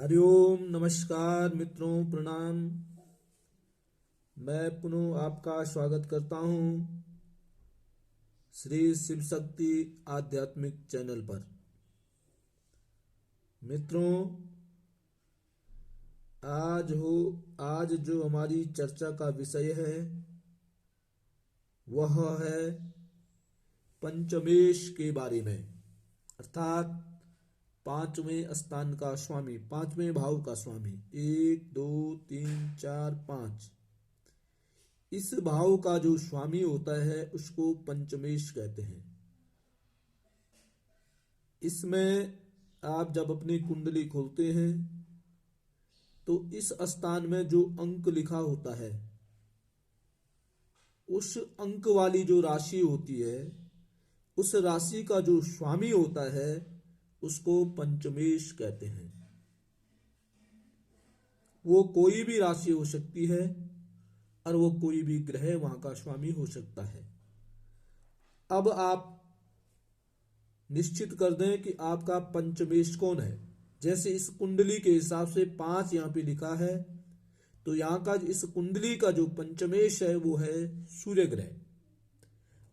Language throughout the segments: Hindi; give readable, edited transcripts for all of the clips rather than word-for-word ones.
हरिओम नमस्कार मित्रों, प्रणाम। मैं पुनः आपका स्वागत करता हूं श्री शिव शक्ति आध्यात्मिक चैनल पर। मित्रों, आज जो हमारी चर्चा का विषय है वह है पंचमेश के बारे में, अर्थात पांचवें स्थान का स्वामी, पांचवें भाव का स्वामी। 1 2 3 4 5, इस भाव का जो स्वामी होता है उसको पंचमेश कहते हैं। इसमें आप जब अपनी कुंडली खोलते हैं तो इस स्थान में जो अंक लिखा होता है, उस अंक वाली जो राशि होती है, उस राशि का जो स्वामी होता है उसको पंचमेश कहते हैं। वो कोई भी राशि हो सकती है और वो कोई भी ग्रह वहां का स्वामी हो सकता है। अब आप निश्चित कर दें कि आपका पंचमेश कौन है। जैसे इस कुंडली के हिसाब से 5 यहाँ पे लिखा है, तो यहाँ का इस कुंडली का जो पंचमेश है वो है सूर्य ग्रह।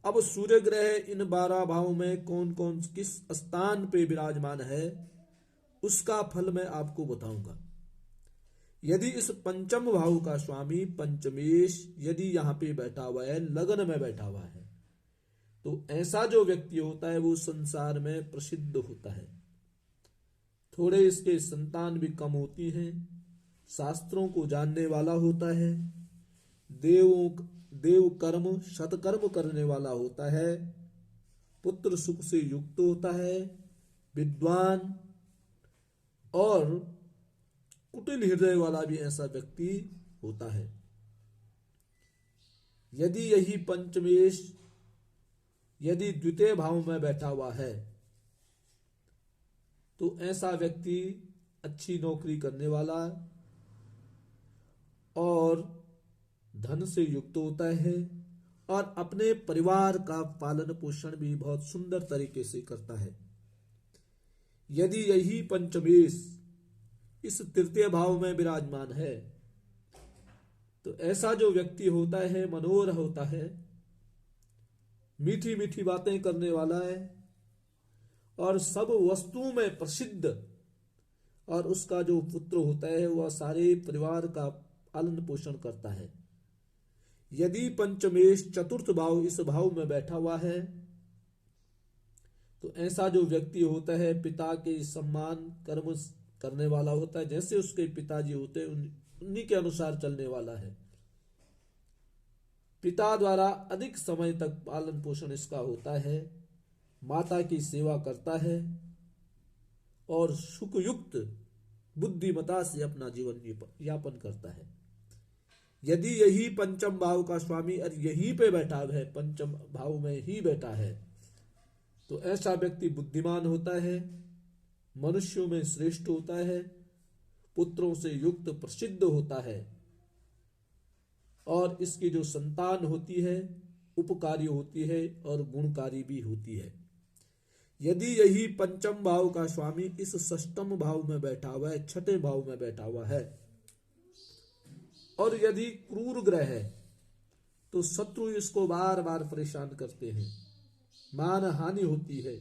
अब सूर्य ग्रह इन 12 भावों में कौन कौन किस स्थान पे विराजमान है उसका फल मैं आपको बताऊंगा। यदि इस पंचम भाव का स्वामी पंचमेश यदि यहाँ पे बैठा हुआ है, लगन में बैठा हुआ है, तो ऐसा जो व्यक्ति होता है वो संसार में प्रसिद्ध होता है। थोड़े इसके संतान भी कम होती हैं, शास्त्रों को जानने वाला होता है, देव कर्म सत्कर्म करने वाला होता है, पुत्र सुख से युक्त होता है, विद्वान और कुटिल हृदय वाला भी ऐसा व्यक्ति होता है। यदि यही पंचमेश यदि द्वितीय भाव में बैठा हुआ है तो ऐसा व्यक्ति अच्छी नौकरी करने वाला और धन से युक्त होता है और अपने परिवार का पालन पोषण भी बहुत सुंदर तरीके से करता है। यदि यही पंचमेश इस तृतीय भाव में विराजमान है तो ऐसा जो व्यक्ति होता है मनोहर होता है, मीठी मीठी बातें करने वाला है और सब वस्तुओं में प्रसिद्ध, और उसका जो पुत्र होता है वह सारे परिवार का पालन पोषण करता है। यदि पंचमेश चतुर्थ भाव इस भाव में बैठा हुआ है तो ऐसा जो व्यक्ति होता है पिता के सम्मान कर्म करने वाला होता है। जैसे उसके पिताजी होते हैं उन्हीं के अनुसार चलने वाला है। पिता द्वारा अधिक समय तक पालन पोषण इसका होता है, माता की सेवा करता है और सुखयुक्त बुद्धिमता से अपना जीवन यापन करता है। यदि यही पंचम भाव का स्वामी और यहीं पे बैठा है, पंचम भाव में ही बैठा है, तो ऐसा व्यक्ति बुद्धिमान होता है, मनुष्यों में श्रेष्ठ होता है, पुत्रों से युक्त प्रसिद्ध होता है और इसकी जो संतान होती है उपकारी होती है और गुणकारी भी होती है। यदि यही पंचम भाव का स्वामी इस षष्टम भाव में बैठा हुआ है, छठे भाव में बैठा हुआ है, और यदि क्रूर ग्रह है तो शत्रु इसको बार बार परेशान करते हैं, मान हानि होती है,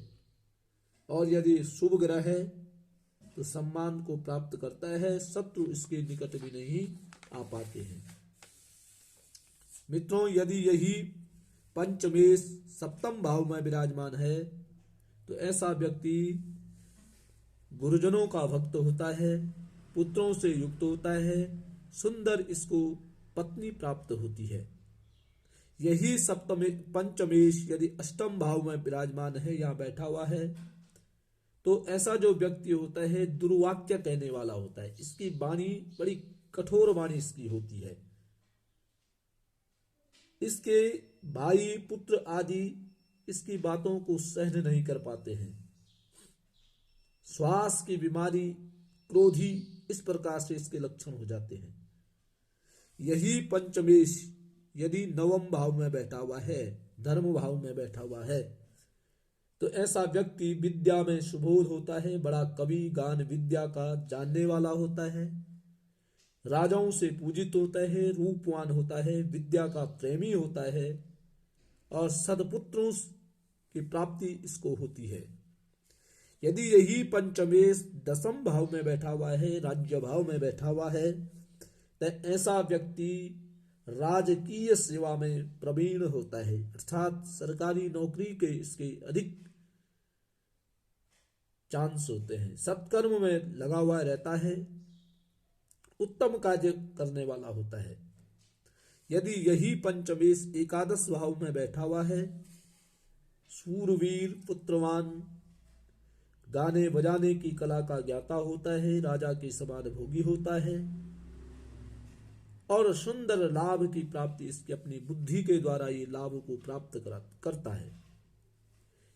और यदि शुभ ग्रह है तो सम्मान को प्राप्त करता है, शत्रु इसके निकट भी नहीं आ पाते हैं। मित्रों, यदि यही पंचमेश सप्तम भाव में विराजमान है तो ऐसा व्यक्ति गुरुजनों का भक्त होता है, पुत्रों से युक्त होता है, सुंदर इसको पत्नी प्राप्त होती है। यही पंचमेश यदि अष्टम भाव में विराजमान है, यहाँ बैठा हुआ है, तो ऐसा जो व्यक्ति होता है दुर्वाक्य कहने वाला होता है। इसकी वाणी बड़ी कठोर वाणी इसकी होती है। इसके भाई पुत्र आदि इसकी बातों को सहन नहीं कर पाते हैं। श्वास की बीमारी, क्रोधी, इस प्रकार से इसके लक्षण हो जाते हैं। यही पंचमेश यदि नवम भाव में बैठा हुआ है, धर्म भाव में बैठा हुआ है, तो ऐसा व्यक्ति विद्या में सुबोध होता है, बड़ा कवि, गान विद्या का जानने वाला होता है, राजाओं से पूजित होता है, रूपवान होता है, विद्या का प्रेमी होता है और सदपुत्रों की प्राप्ति इसको होती है। यदि यही पंचमेश दसम भाव में बैठा हुआ है, राज्य भाव में बैठा हुआ है, तो ऐसा व्यक्ति राजकीय सेवा में प्रवीण होता है, अर्थात सरकारी नौकरी के इसके अधिक चांस होते हैं। सत्कर्म में लगा हुआ रहता है, उत्तम कार्य करने वाला होता है। यदि यही पंचमेश एकादश भाव में बैठा हुआ है, सूरवीर, पुत्रवान, गाने बजाने की कला का ज्ञाता होता है, राजा के समान भोगी होता है और सुंदर लाभ की प्राप्ति इसकी अपनी बुद्धि के द्वारा ये लाभ को प्राप्त करता है।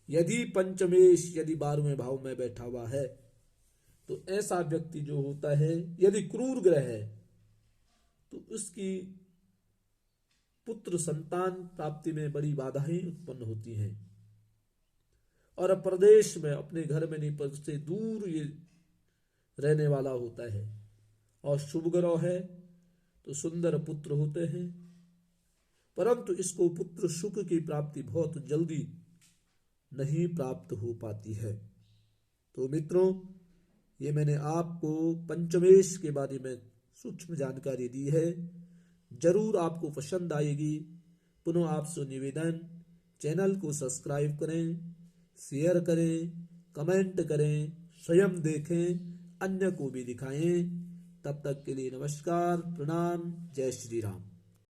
यदि पंचमेश यदि 12वें भाव में बैठा हुआ है, तो ऐसा व्यक्ति जो होता है, यदि क्रूर ग्रह है तो उसकी पुत्र संतान प्राप्ति में बड़ी बाधाएं उत्पन्न होती हैं और प्रदेश में अपने घर में नहीं पर से दूर ये रहने वाला होता है। और शुभ ग्रह है तो सुंदर पुत्र होते हैं, परंतु इसको पुत्र सुख की प्राप्ति बहुत जल्दी नहीं प्राप्त हो पाती है। तो मित्रों, ये मैंने आपको पंचमेश के बारे में सूक्ष्म जानकारी दी है, जरूर आपको पसंद आएगी। पुनः आपसे निवेदन, चैनल को सब्सक्राइब करें, शेयर करें, कमेंट करें, स्वयं देखें, अन्य को भी दिखाएं। तब तक के लिए नमस्कार, प्रणाम, जय श्री राम।